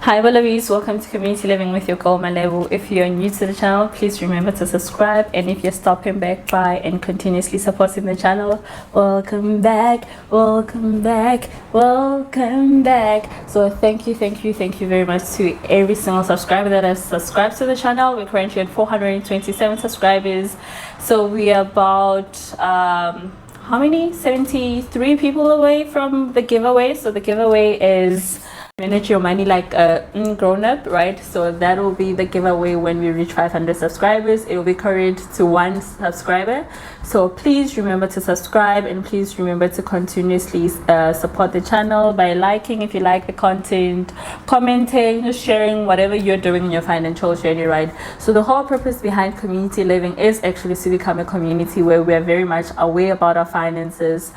Hi Bolovies, welcome to Community Living with your girl Malevo. If you're new to the channel, please remember to subscribe, and if you're stopping back by and continuously supporting the channel, welcome back, welcome back, welcome back. So thank you very much to every single subscriber that has subscribed to the channel. We're currently at 427 subscribers, so we are about how many 73 people away from the giveaway. So the giveaway is manage your money like a grown up, right? So that will be the giveaway when we reach 500 subscribers. It will be current to 1 subscriber. So please remember to subscribe, and please remember to continuously support the channel by liking if you like the content, commenting, sharing, whatever you're doing in your financial journey, right? So the whole purpose behind community living is actually to become a community where we are very much aware about our finances.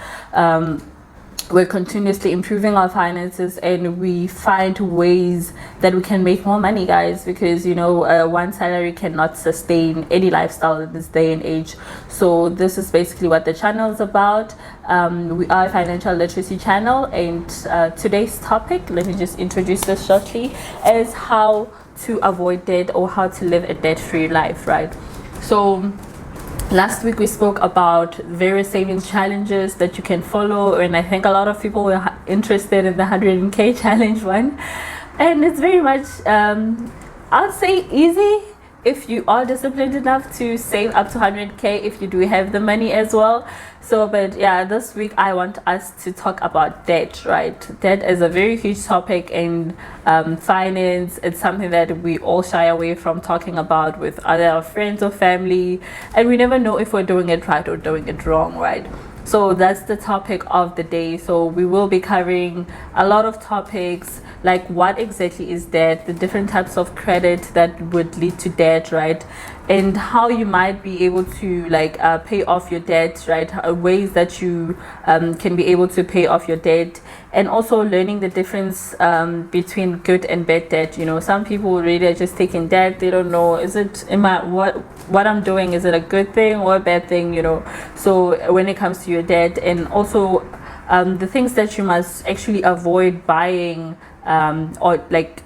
We're continuously improving our finances, and we find ways that we can make more money, guys, because one salary cannot sustain any lifestyle in this day and age. So this is basically what the channel is about. We are a financial literacy channel, and today's topic, let me just introduce this shortly, is how to avoid debt, or how to live a debt-free life, right? So last week we spoke about various savings challenges that you can follow, and I think a lot of people were interested in the 100k challenge one, and it's very much I'd say easy if you are disciplined enough to save up to 100k, if you do have the money as well. So but yeah, this week I want us to talk about debt, right? Debt is a very huge topic in finance. It's something that we all shy away from talking about with other friends or family, and we never know if we're doing it right or doing it wrong, right? So that's the topic of the day. So we will be covering a lot of topics, like what exactly is debt, the different types of credit that would lead to debt, right? And how you might be able to pay off your debt, right? Ways that you can be able to pay off your debt, and also learning the difference between good and bad debt. Some people really are just taking debt. They don't know, what I'm doing, is it a good thing or a bad thing? So when it comes to your debt, and also the things that you must actually avoid buying, or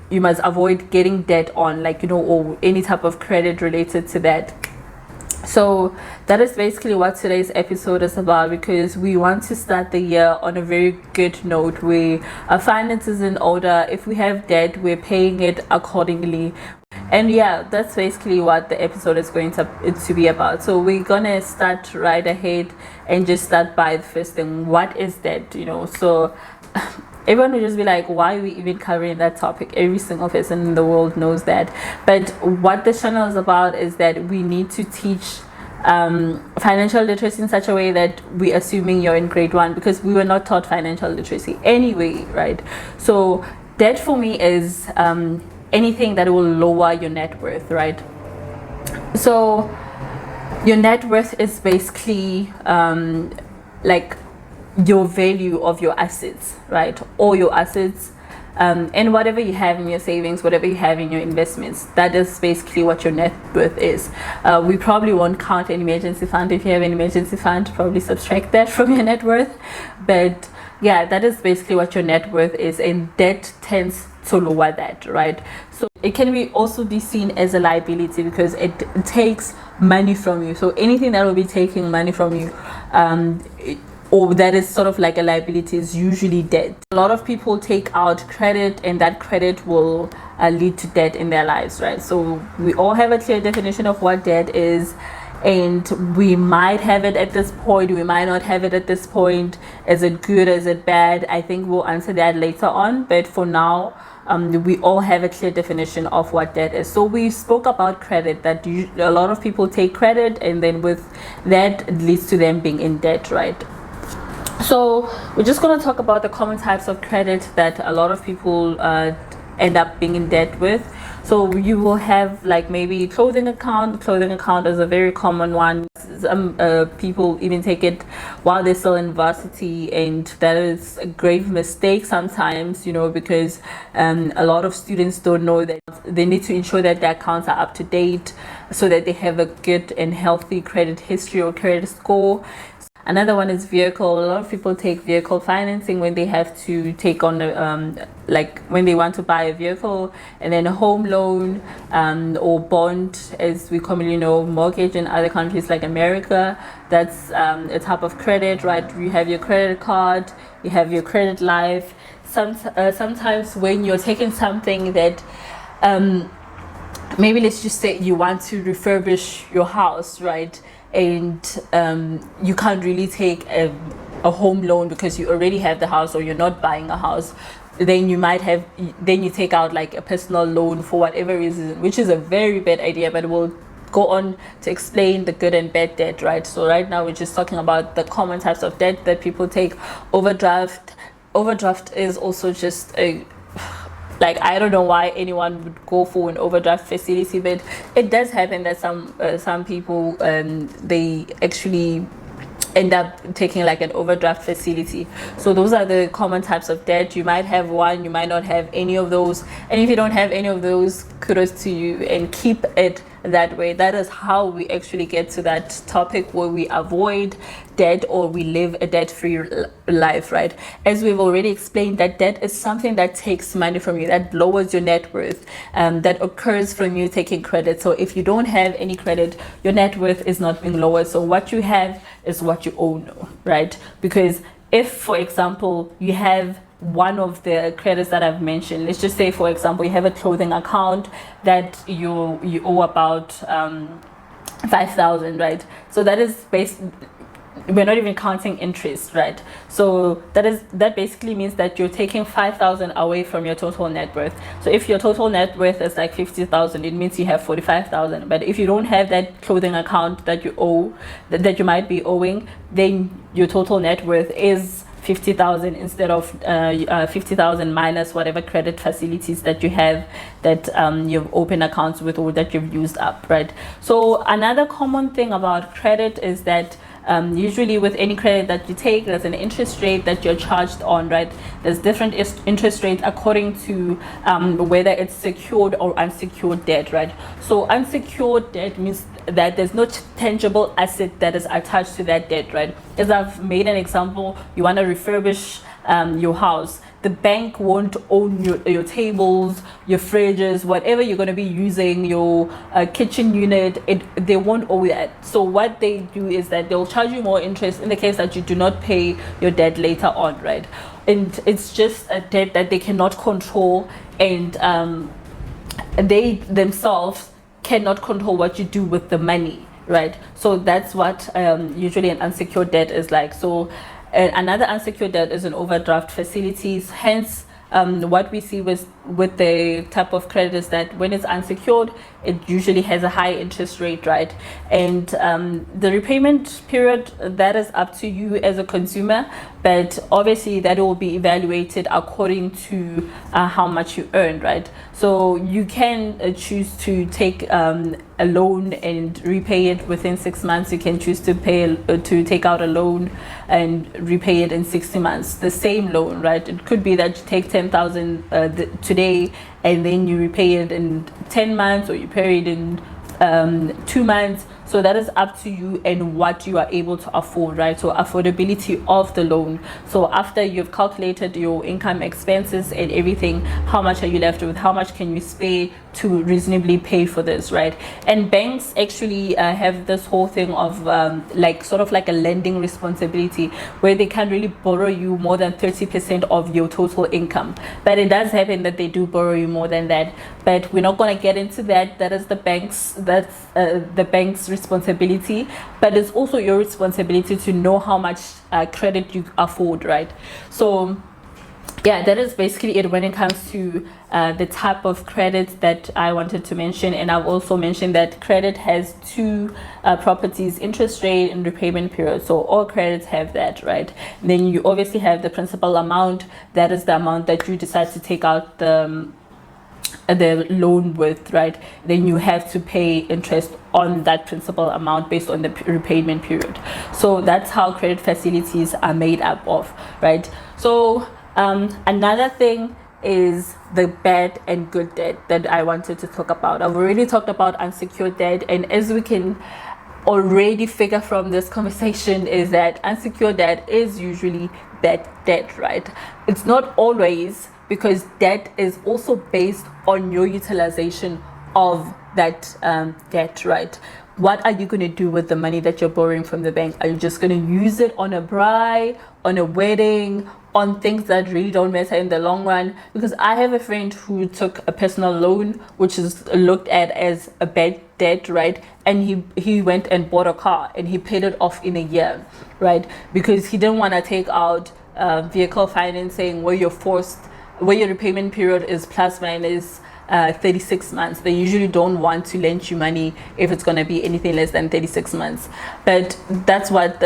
you must avoid getting debt on, or any type of credit related to that. So that is basically what today's episode is about, because we want to start the year on a very good note where our finances in order. If we have debt, we're paying it accordingly. And yeah, that's basically what the episode is going to be about. So we're gonna start right ahead and just start by the first thing. What is debt? So everyone will just be like, why are we even covering that topic? Every single person in the world knows that. But what the channel is about is that we need to teach financial literacy in such a way that we're assuming you're in grade 1, because we were not taught financial literacy anyway, right? So debt for me is anything that will lower your net worth, right? So your net worth is basically your value of your assets, right? All your assets, and whatever you have in your savings, whatever you have in your investments, that is basically what your net worth is. We probably won't count an emergency fund. If you have an emergency fund, probably subtract that from your net worth. But yeah, that is basically what your net worth is, and debt tends to lower that, right? So it can also be seen as a liability, because it takes money from you. So anything that will be taking money from you, or that is sort of like a liability, is usually debt. A lot of people take out credit, and that credit will lead to debt in their lives, right? So we all have a clear definition of what debt is, and we might have it at this point, we might not have it at this point. Is it good, is it bad? I think we'll answer that later on, but for now, we all have a clear definition of what debt is. So we spoke about credit, that a lot of people take credit, and then with that, it leads to them being in debt, right? So we're just going to talk about the common types of credit that a lot of people end up being in debt with. So you will have maybe clothing account. Clothing account is a very common one. People even take it while they're still in varsity, and that is a grave mistake sometimes, because a lot of students don't know that they need to ensure that their accounts are up to date, so that they have a good and healthy credit history or credit score. Another one is vehicle. A lot of people take vehicle financing when they have to take on the like when they want to buy a vehicle, and then a home loan or bond, as we commonly know, mortgage in other countries like America. That's a type of credit, right? You have your credit card, you have your credit life. Sometimes when you're taking something that maybe let's just say you want to refurbish your house, right? And you can't really take a home loan because you already have the house, or you're not buying a house. Then you take out like a personal loan for whatever reason, which is a very bad idea, but we'll go on to explain the good and bad debt, right? So right now we're just talking about the common types of debt that people take. Overdraft is also just a, like, I don't know why anyone would go for an overdraft facility, but it does happen that some people they actually end up taking like an overdraft facility. So those are the common types of debt. You might have one, you might not have any of those, and if you don't have any of those, kudos to you, and keep it that way. That is how we actually get to that topic where we avoid debt, or we live a debt-free life, right? As we've already explained, that debt is something that takes money from you, that lowers your net worth, that occurs from you taking credit. So if you don't have any credit, your net worth is not being lowered. So what you have is what you own, right? Because if, for example, you have one of the credits that I've mentioned, let's just say, for example, you have a clothing account that you owe about 5,000, right? So that is we're not even counting interest, right? So that basically means that you're taking 5,000 away from your total net worth. So if your total net worth is like 50,000, it means you have 45,000. But if you don't have that clothing account that you owe, that you might be owing, then your total net worth is 50,000 instead of 50,000 minus whatever credit facilities that you have, that you've opened accounts with, or that you've used up, right? So another common thing about credit is that usually with any credit that you take, there's an interest rate that you're charged on, right? There's different interest rates according to whether it's secured or unsecured debt, right? So unsecured debt means that there's no tangible asset that is attached to that debt, right? As I've made an example, you want to refurbish your house. The bank won't own your tables, your fridges, whatever you're going to be using, your kitchen unit. They won't owe that. So what they do is that they'll charge you more interest in the case that you do not pay your debt later on, right? And it's just a debt that they cannot control, and they themselves cannot control what you do with the money, right? So that's what usually an unsecured debt is like. So another unsecured debt is an overdraft facilities. Hence, what we see with the type of credit is that when it's unsecured, it usually has a high interest rate, right? And the repayment period, that is up to you as a consumer, but obviously that will be evaluated according to how much you earn, right? So you can choose to take a loan and repay it within 6 months. You can choose to take out a loan and repay it in 60 months, the same loan, right? It could be that you take 10,000 today, and then you repay it in 10 months, or you pay it in 2 months. So that is up to you and what you are able to afford, right? So affordability of the loan. So after you've calculated your income, expenses, and everything, how much are you left with? How much can you spare to reasonably pay for this, right? And banks actually have this whole thing of like sort of like a lending responsibility, where they can't really borrow you more than 30% of your total income. But it does happen that they do borrow you more than that. But we're not going to get into that. That is the bank's responsibility. But it's also your responsibility to know how much credit you afford, right? So yeah, that is basically it when it comes to the type of credit that I wanted to mention. And I've also mentioned that credit has two properties: interest rate and repayment period. So all credits have that, right? Then you obviously have the principal amount. That is the amount that you decide to take out the loan with, right? Then you have to pay interest on that principal amount based on the repayment period. So that's how credit facilities are made up of, right? So another thing is the bad and good debt that I wanted to talk about. I've already talked about unsecured debt, and as we can already figure from this conversation is that unsecured debt is usually bad debt, right? It's not always, because debt is also based on your utilization of that debt, right? What are you going to do with the money that you're borrowing from the bank? Are you just going to use it on a bride, on a wedding, on things that really don't matter in the long run? Because I have a friend who took a personal loan, which is looked at as a bad debt, right? And he went and bought a car and he paid it off in a year, right? Because he didn't want to take out vehicle financing where your repayment period is plus minus 36 months. They usually don't want to lend you money if it's going to be anything less than 36 months. But that's what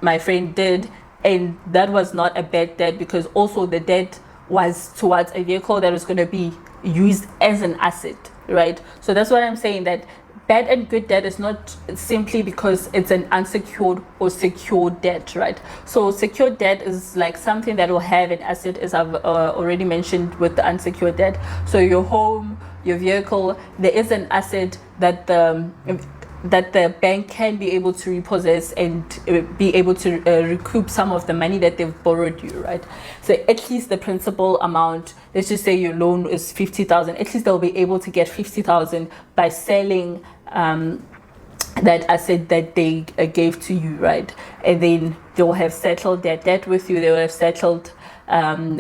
my friend did, and that was not a bad debt, because also the debt was towards a vehicle that was going to be used as an asset, right? So that's what I'm saying, that bad and good debt is not simply because it's an unsecured or secured debt, right? So secured debt is like something that will have an asset, as I've already mentioned with the unsecured debt. So your home, your vehicle, there is an asset that the bank can be able to repossess and be able to recoup some of the money that they've borrowed you, right? So at least the principal amount, let's just say your loan is 50,000, at least they'll be able to get 50,000 by selling that asset that they gave to you, right? And then they'll have settled their debt with you. They will have settled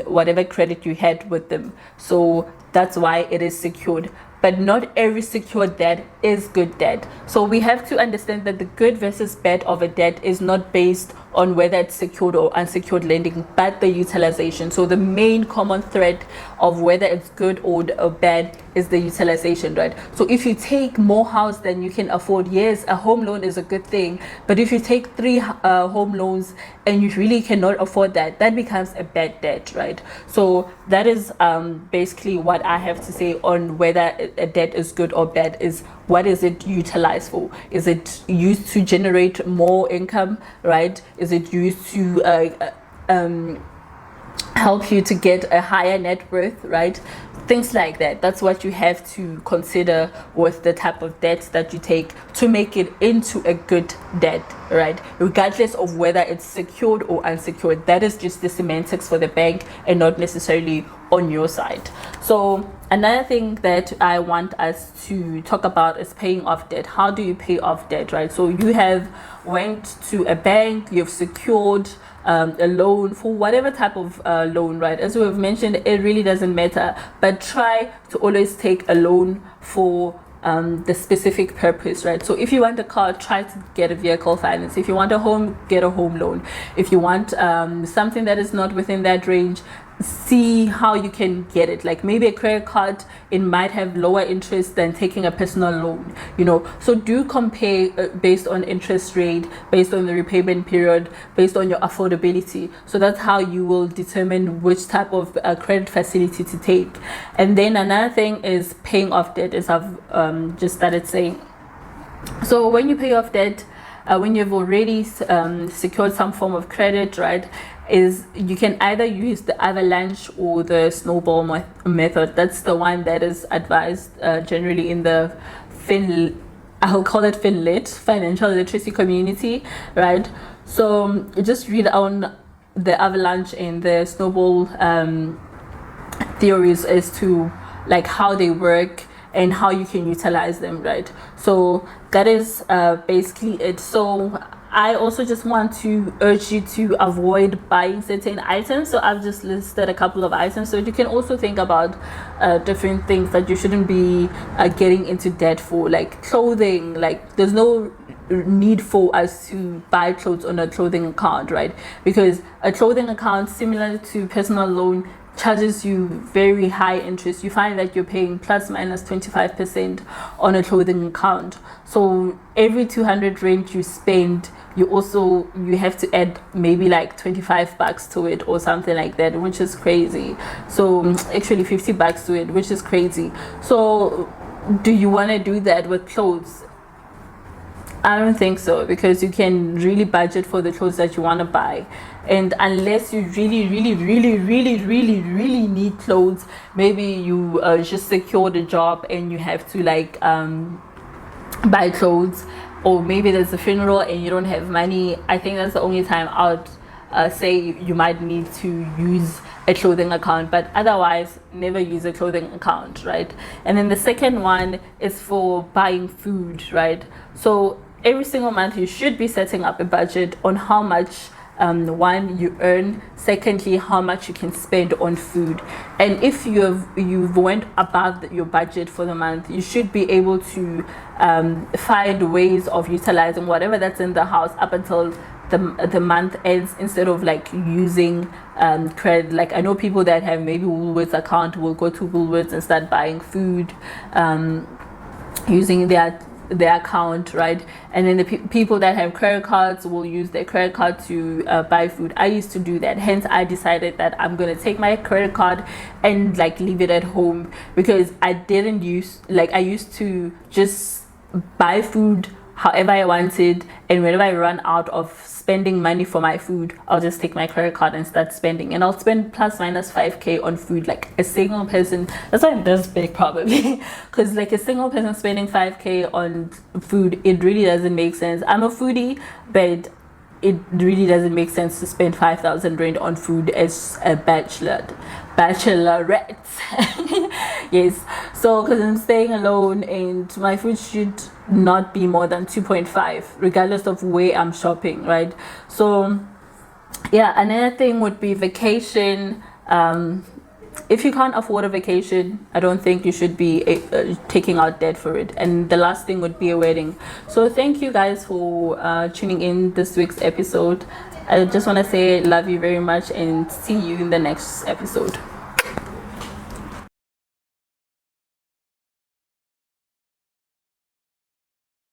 whatever credit you had with them. So that's why it is secured. But not every secured debt is good debt. So we have to understand that the good versus bad of a debt is not based on whether it's secured or unsecured lending, but the utilization. So the main common thread of whether it's good or bad is the utilization, right? So if you take more house than you can afford, yes, a home loan is a good thing. But if you take 3 home loans and you really cannot afford that, that becomes a bad debt, right? So that is basically what I have to say on whether a debt is good or bad. Is what is it utilized for? Is it used to generate more income, right? Is it used to help you to get a higher net worth, right? Things like that. That's what you have to consider with the type of debt that you take to make it into a good debt, right? Regardless of whether it's secured or unsecured. That is just the semantics for the bank and not necessarily on your side. So another thing that I want us to talk about is paying off debt. How do you pay off debt, right? So you have went to a bank, you've secured a loan for whatever type of loan, right? As we've mentioned, it really doesn't matter, but try to always take a loan for the specific purpose, right? So if you want a car, try to get a vehicle finance. If you want a home, get a home loan. If you want something that is not within that range, see how you can get it. Like maybe a credit card, it might have lower interest than taking a personal loan, you know. So do compare based on interest rate, based on the repayment period, based on your affordability. So that's how you will determine which type of credit facility to take. And then another thing is paying off debt, as I've just started saying. So when you pay off debt, when you've already secured some form of credit, right, is you can either use the avalanche or the snowball method. That's the one that is advised generally in the I'll call it FinLit, financial literacy community, right? So just read on the avalanche and the snowball theories as to like how they work and how you can utilize them, right? So that is basically it. So I also just want to urge you to avoid buying certain items. So I've just listed a couple of items. So you can also think about different things that you shouldn't be getting into debt for, like clothing. Like there's no need for us to buy clothes on a clothing account, right? Because a clothing account, similar to personal loan, charges you very high interest. You find that you're paying plus minus 25% on a clothing account. So every 200 rand you spend, you have to add maybe like 25 bucks to it or something like that, which is crazy. So actually 50 bucks to it, which is crazy. So do you want to do that with clothes? I don't think so, because you can really budget for the clothes that you want to buy. And unless you really need clothes, maybe you just secured a job and you have to like buy clothes, or maybe there's a funeral and you don't have money, I think that's the only time I would say you might need to use a clothing account, but otherwise never use a clothing account, right? And then the second one is for buying food, right? So every single month you should be setting up a budget on how much one, you earn, secondly, how much you can spend on food. And if you've went above your budget for the month, you should be able to find ways of utilizing whatever that's in the house up until the month ends, instead of like using credit. Like, I know people that have maybe Woolworths account will go to Woolworths and start buying food using their account, right? And then the people that have credit cards will use their credit card to buy food. I used to do that, hence I decided that I'm gonna take my credit card and like leave it at home, because I used to just buy food however I wanted, and whenever I run out of spending money for my food, I'll just take my credit card and start spending, and I'll spend plus minus 5k on food. Like a single person, that's why I'm this big probably, because like a single person spending 5k on food, it really doesn't make sense. I'm a foodie, but it really doesn't make sense to spend 5,000 rand on food as a bachelorette. Yes, so because I'm staying alone and my food should not be more than 2.5 regardless of where I'm shopping, right? So yeah, another thing would be vacation. If you can't afford a vacation, I don't think you should be taking out debt for it. And the last thing would be a wedding. So thank you guys for tuning in this week's episode. I just want to say love you very much and see you in the next episode.